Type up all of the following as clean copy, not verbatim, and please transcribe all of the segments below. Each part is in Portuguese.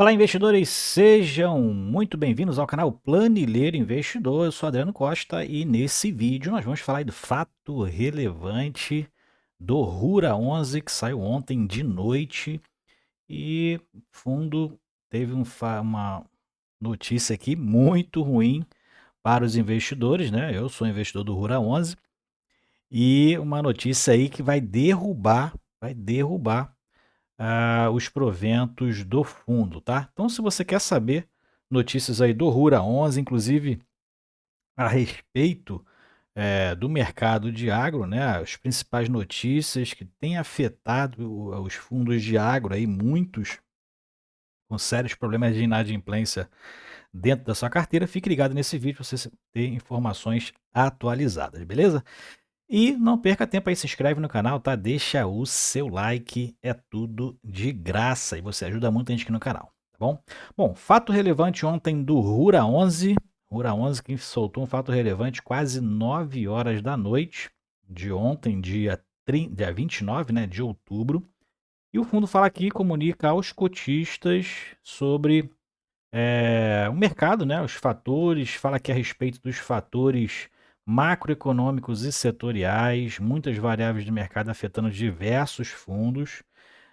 Olá, investidores, sejam muito bem-vindos ao canal Planilheiro Investidor. Eu sou Adriano Costa e nesse vídeo nós vamos falar do fato relevante do Rura 11 que saiu ontem de noite e o fundo teve uma notícia aqui muito ruim para os investidores, né? Eu sou investidor do Rura 11 e uma notícia aí que vai derrubar os proventos do fundo, tá? Então, se você quer saber notícias aí do Rura 11, inclusive a respeito do mercado de agro, né? As principais notícias que têm afetado os fundos de agro aí, muitos com sérios problemas de inadimplência dentro da sua carteira, fique ligado nesse vídeo para você ter informações atualizadas, beleza? E não perca tempo aí, se inscreve no canal, tá? Deixa o seu like, é tudo de graça e você ajuda muito a gente aqui no canal, tá bom? Bom, fato relevante ontem do Rura 11, Rura 11 que soltou um fato relevante quase 9 horas da noite de ontem, dia 29, né, de outubro. E o fundo fala aqui, comunica aos cotistas sobre o mercado, né, os fatores, fala aqui a respeito dos fatores macroeconômicos e setoriais, muitas variáveis de mercado afetando diversos fundos,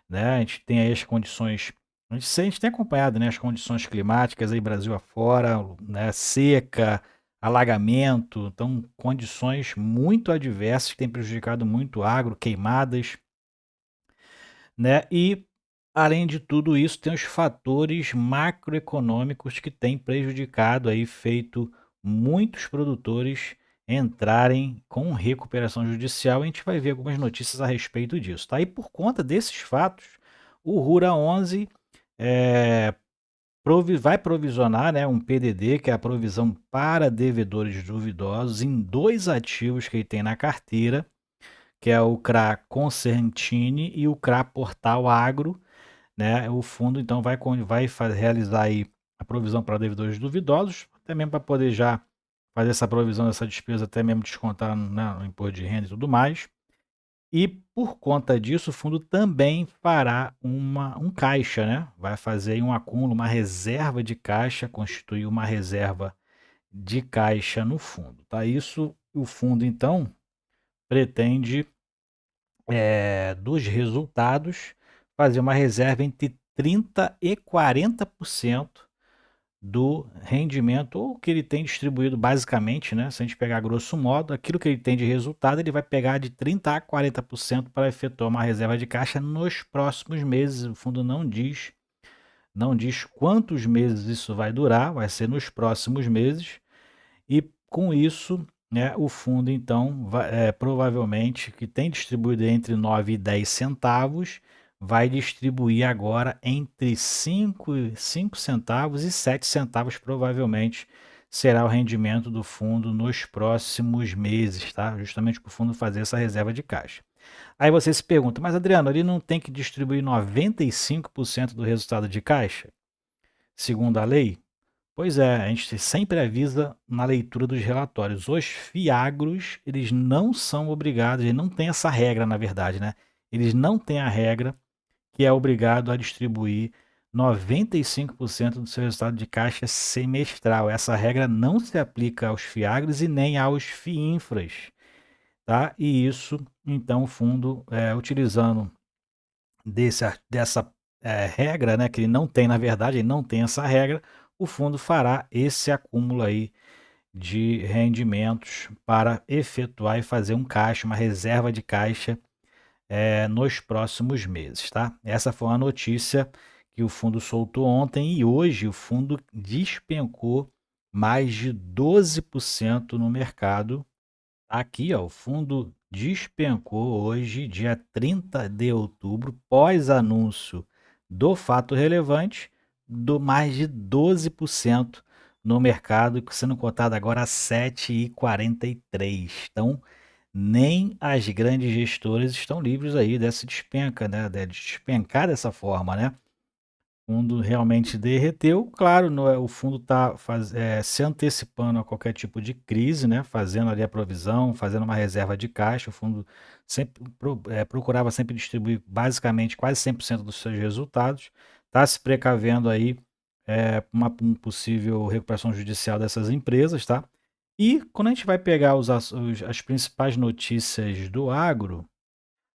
né? A gente tem aí as condições, a gente tem acompanhado, né, as condições climáticas aí Brasil afora, né, seca, alagamento, então condições muito adversas que têm prejudicado muito o agro, queimadas, né? E além de tudo isso, tem os fatores macroeconômicos que têm prejudicado aí, feito muitos produtores entrarem com recuperação judicial. A gente vai ver algumas notícias a respeito disso, tá? E por conta desses fatos, o Rura 11 é, vai provisionar, né, um PDD, que é a provisão para devedores duvidosos, em dois ativos que ele tem na carteira, que é o CRA Concertini e o CRA Portal Agro, né? O fundo então vai realizar aí a provisão para devedores duvidosos, até mesmo para poder já fazer essa provisão dessa despesa, até mesmo descontar, né, no imposto de renda e tudo mais. E por conta disso, o fundo também fará um caixa, né? Vai fazer aí um acúmulo, uma reserva de caixa, constituir uma reserva de caixa no fundo, tá? Isso, o fundo então pretende dos resultados, fazer uma reserva entre 30% e 40% do rendimento, ou que ele tem distribuído basicamente, né? Se a gente pegar grosso modo, aquilo que ele tem de resultado, ele vai pegar de 30% a 40% para efetuar uma reserva de caixa nos próximos meses. O fundo não diz quantos meses isso vai durar, vai ser nos próximos meses, e com isso, né, o fundo então provavelmente, que tem distribuído entre 9 e 10 centavos, vai distribuir agora entre 5 centavos e 7 centavos, provavelmente será o rendimento do fundo nos próximos meses, tá? Justamente para o fundo fazer essa reserva de caixa. Aí você se pergunta, mas Adriano, ele não tem que distribuir 95% do resultado de caixa, segundo a lei? Pois é, a gente sempre avisa na leitura dos relatórios. Os fiagros, eles não são obrigados, eles não têm essa regra, na verdade, né? Eles não têm a regra que é obrigado a distribuir 95% do seu resultado de caixa semestral. Essa regra não se aplica aos fiagros e nem aos FIINFRAs, tá? E isso, então, o fundo, utilizando dessa regra, né, que ele não tem, na verdade, ele não tem essa regra, o fundo fará esse acúmulo aí de rendimentos para efetuar e fazer um caixa, uma reserva de caixa nos próximos meses, tá? Essa foi uma notícia que o fundo soltou ontem e hoje o fundo despencou mais de 12% no mercado. Aqui, ó, o fundo despencou hoje, dia 30 de outubro, pós-anúncio do fato relevante, do mais de 12% no mercado, sendo cotado agora a 7,43. Então, nem as grandes gestoras estão livres aí dessa despenca, né? De despencar dessa forma, né? O fundo realmente derreteu. Claro, o fundo está se antecipando a qualquer tipo de crise, né? Fazendo ali a provisão, fazendo uma reserva de caixa. O fundo sempre procurava sempre distribuir basicamente quase 100% dos seus resultados. está se precavendo aí uma possível recuperação judicial dessas empresas, tá? E quando a gente vai pegar as principais notícias do agro,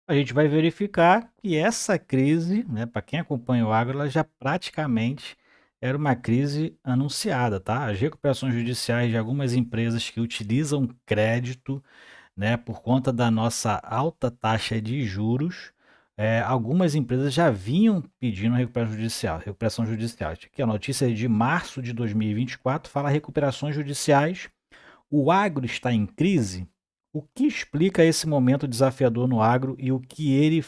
a gente vai verificar que essa crise, né, para quem acompanha o agro, ela já praticamente era uma crise anunciada, tá? As recuperações judiciais de algumas empresas que utilizam crédito, né, por conta da nossa alta taxa de juros, algumas empresas já vinham pedindo recuperação judicial. Aqui a notícia é de março de 2024, fala recuperações judiciais. O agro está em crise? O que explica esse momento desafiador no agro e o que ele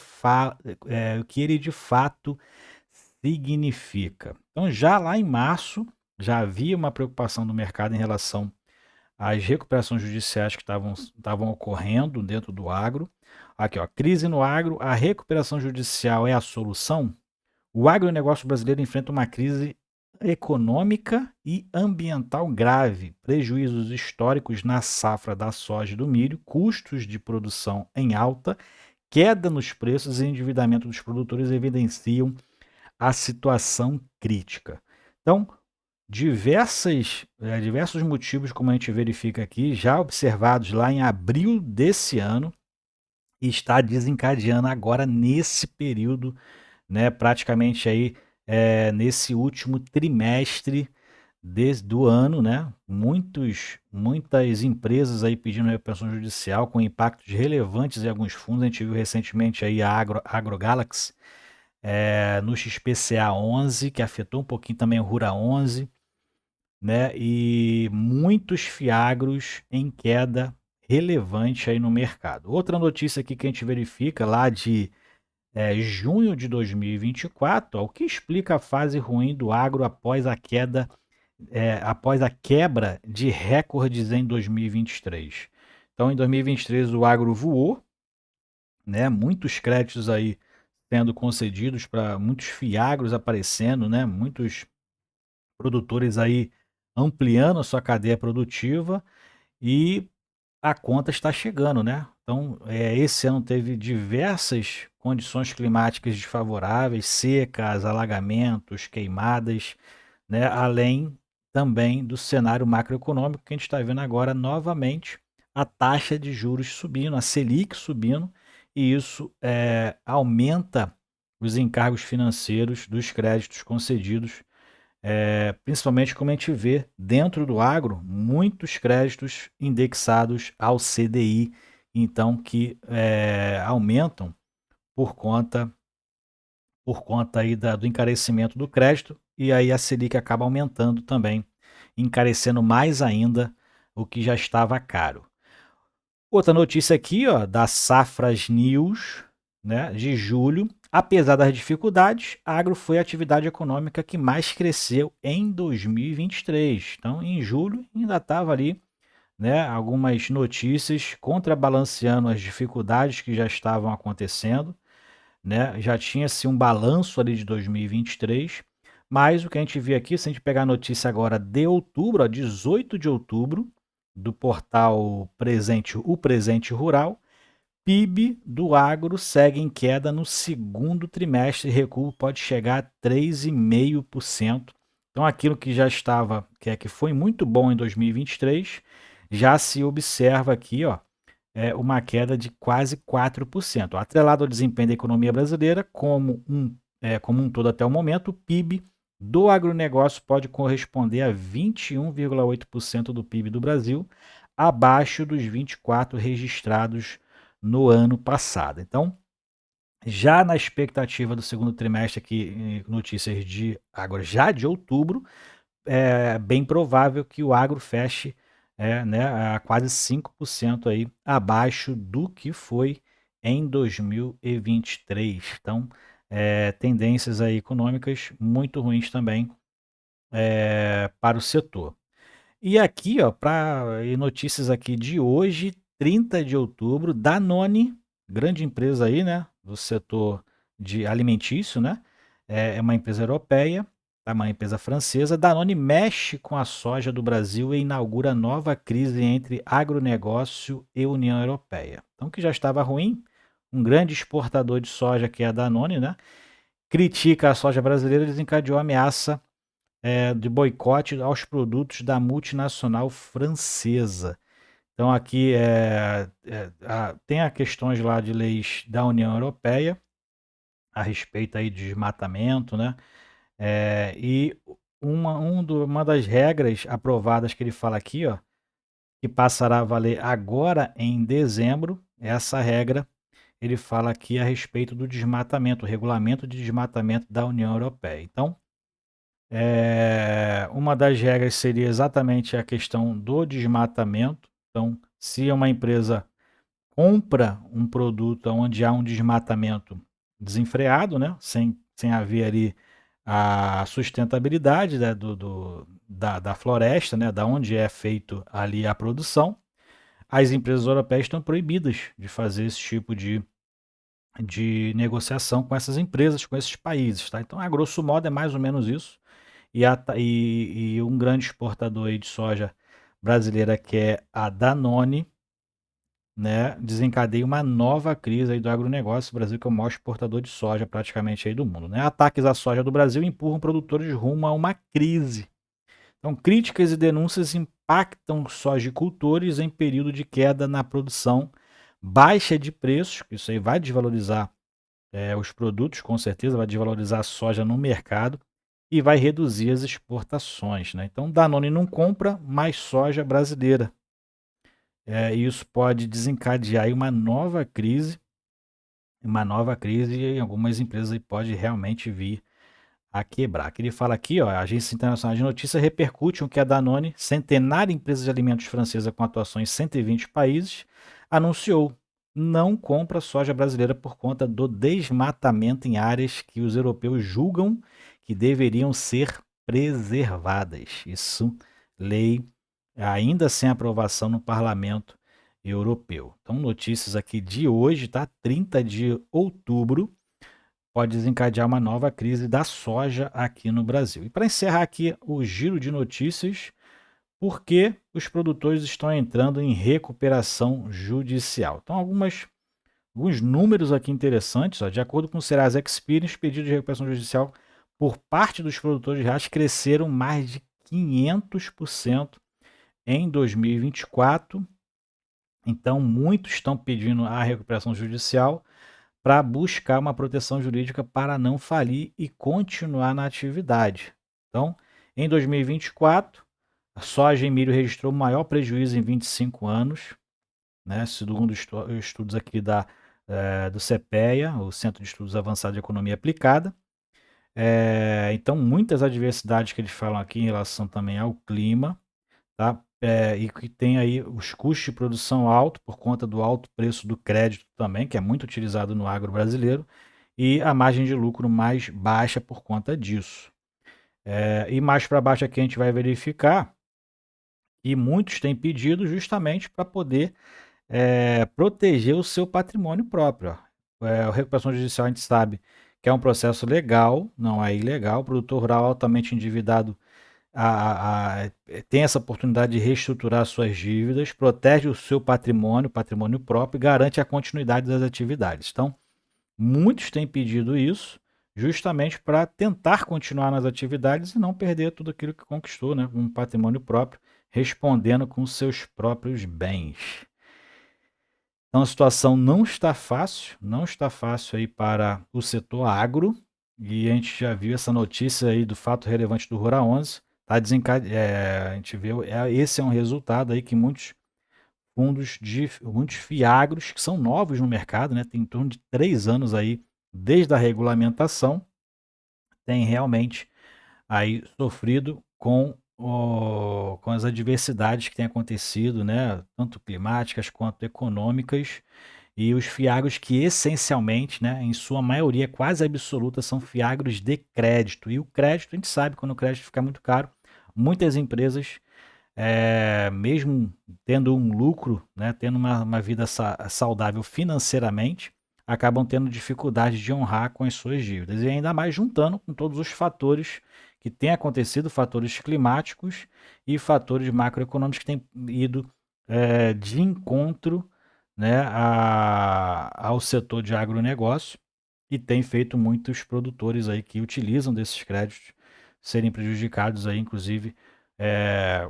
de fato significa? Então, já lá em março, já havia uma preocupação do mercado em relação às recuperações judiciais que estavam ocorrendo dentro do agro. Aqui, ó, crise no agro, a recuperação judicial é a solução? O agronegócio brasileiro enfrenta uma crise econômica e ambiental grave, prejuízos históricos na safra da soja e do milho, custos de produção em alta, queda nos preços e endividamento dos produtores evidenciam a situação crítica. Então, diversos motivos, como a gente verifica aqui, já observados lá em abril desse ano, e está desencadeando agora nesse período, né, praticamente aí nesse último trimestre do ano, né, muitas empresas aí pedindo recuperação judicial com impactos relevantes em alguns fundos. A gente viu recentemente aí a AgroGalaxy no XPCA 11, que afetou um pouquinho também o Rura 11, né, e muitos fiagros em queda relevante aí no mercado. Outra notícia aqui que a gente verifica lá de junho de 2024, ó, o que explica a fase ruim do agro após a quebra de recordes em 2023. Então, em 2023, o agro voou, né? Muitos créditos aí sendo concedidos para muitos fiagros aparecendo, né? Muitos produtores aí ampliando a sua cadeia produtiva e a conta está chegando, né? Então, esse ano teve diversas condições climáticas desfavoráveis, secas, alagamentos, queimadas, né? Além também do cenário macroeconômico que a gente está vendo agora novamente, a taxa de juros subindo, a Selic subindo, e isso aumenta os encargos financeiros dos créditos concedidos, principalmente como a gente vê dentro do agro, muitos créditos indexados ao CDI, então que aumentam por conta aí do encarecimento do crédito, e aí a Selic acaba aumentando também, encarecendo mais ainda o que já estava caro. Outra notícia aqui, ó, da Safras News, né, de julho. Apesar das dificuldades, a agro foi a atividade econômica que mais cresceu em 2023. Então, em julho, ainda estava ali, né, algumas notícias contrabalanceando as dificuldades que já estavam acontecendo, né? Já tinha-se um balanço ali de 2023, mas o que a gente vê aqui, se a gente pegar a notícia agora de outubro, ó, 18 de outubro, do portal O Presente Rural, PIB do agro segue em queda no segundo trimestre, recuo pode chegar a 3,5%. Então aquilo que já estava, que foi muito bom em 2023, já se observa aqui, ó, uma queda de quase 4%. Atrelado ao desempenho da economia brasileira, como um todo até o momento, o PIB do agronegócio pode corresponder a 21,8% do PIB do Brasil, abaixo dos 24% registrados no ano passado. Então, já na expectativa do segundo trimestre, aqui, notícias de agora já de outubro, é bem provável que o agro feche né, a quase 5% aí abaixo do que foi em 2023. Então, tendências aí econômicas muito ruins também para o setor. E aqui, ó, notícias aqui de hoje, 30 de outubro, Danone, grande empresa aí, né, do setor de alimentício, né, é uma empresa europeia, é uma empresa francesa. Danone mexe com a soja do Brasil e inaugura nova crise entre agronegócio e União Europeia. Então, que já estava ruim, um grande exportador de soja que é a Danone, né, critica a soja brasileira e desencadeou ameaça de boicote aos produtos da multinacional francesa. Então aqui tem a questões lá de leis da União Europeia a respeito aí de desmatamento, né? E uma das regras aprovadas que ele fala aqui, ó, que passará a valer agora em dezembro, essa regra ele fala aqui a respeito do desmatamento, o regulamento de desmatamento da União Europeia. Então, uma das regras seria exatamente a questão do desmatamento. Então, se uma empresa compra um produto onde há um desmatamento desenfreado, né, sem haver ali a sustentabilidade, né, da floresta, né, da onde é feito ali a produção, as empresas europeias estão proibidas de fazer esse tipo de negociação com essas empresas, com esses países, tá? Então, a grosso modo, é mais ou menos isso. E um grande exportador aí de soja brasileira, que é a Danone, né, desencadeia uma nova crise aí do agronegócio. O Brasil, que é o maior exportador de soja praticamente aí do mundo, né? Ataques à soja do Brasil empurram produtores rumo a uma crise. Então, críticas e denúncias impactam sojicultores em período de queda na produção, baixa de preços, isso aí vai desvalorizar os produtos, com certeza, vai desvalorizar a soja no mercado e vai reduzir as exportações, né? Então, Danone não compra mais soja brasileira. Isso pode desencadear aí uma nova crise e algumas empresas aí pode realmente vir a quebrar. Que ele fala aqui, ó, a Agência Internacional de Notícias repercute o que a Danone, centenária empresa de alimentos francesa com atuação em 120 países, anunciou. Não compra soja brasileira por conta do desmatamento em áreas que os europeus julgam que deveriam ser preservadas. Isso, lei ainda sem aprovação no Parlamento Europeu. Então, notícias aqui de hoje, tá? 30 de outubro, pode desencadear uma nova crise da soja aqui no Brasil. E para encerrar aqui o giro de notícias, por que os produtores estão entrando em recuperação judicial? Então, alguns números aqui interessantes. Ó, de acordo com o Serasa Experience, pedidos de recuperação judicial por parte dos produtores rurais cresceram mais de 500% em 2024. Então, muitos estão pedindo a recuperação judicial para buscar uma proteção jurídica para não falir e continuar na atividade. Então, em 2024, a soja e milho registrou o maior prejuízo em 25 anos, né, segundo estudos aqui do CPEA, o Centro de Estudos Avançados de Economia Aplicada. Então, muitas adversidades que eles falam aqui em relação também ao clima, tá? E que tem aí os custos de produção alto por conta do alto preço do crédito também, que é muito utilizado no agro brasileiro, e a margem de lucro mais baixa por conta disso. E mais para baixo aqui a gente vai verificar que muitos têm pedido justamente para poder proteger o seu patrimônio próprio. A recuperação judicial a gente sabe que é um processo legal, não é ilegal. O produtor rural altamente endividado tem essa oportunidade de reestruturar suas dívidas, protege o seu patrimônio próprio e garante a continuidade das atividades. Então, muitos têm pedido isso justamente para tentar continuar nas atividades e não perder tudo aquilo que conquistou, né, um patrimônio próprio, respondendo com seus próprios bens. Então a situação não está fácil aí para o setor agro, e a gente já viu essa notícia aí do fato relevante do Rural 11, tá a gente vê, esse é um resultado aí que muitos muitos fiagros, que são novos no mercado, né, tem em torno de 3 anos aí, desde a regulamentação, tem realmente aí sofrido com as adversidades que têm acontecido, né, tanto climáticas quanto econômicas, e os fiagros que essencialmente, né, em sua maioria quase absoluta, são fiagros de crédito. E o crédito, a gente sabe, quando o crédito fica muito caro, muitas empresas, mesmo tendo um lucro, né, tendo uma vida saudável financeiramente, acabam tendo dificuldade de honrar com as suas dívidas. E ainda mais juntando com todos os fatores que têm acontecido, fatores climáticos e fatores macroeconômicos que têm ido de encontro, né, ao setor de agronegócio, e tem feito muitos produtores aí que utilizam desses créditos serem prejudicados aí, inclusive,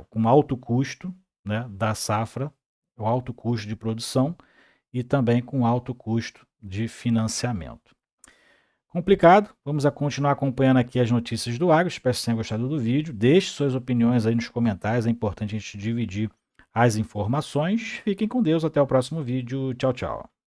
com alto custo, né, da safra, o alto custo de produção e também com alto custo de financiamento. Complicado, vamos a continuar acompanhando aqui as notícias do agro, espero que vocês tenham gostado do vídeo, deixe suas opiniões aí nos comentários, é importante a gente dividir as informações. Fiquem com Deus, até o próximo vídeo, tchau, tchau.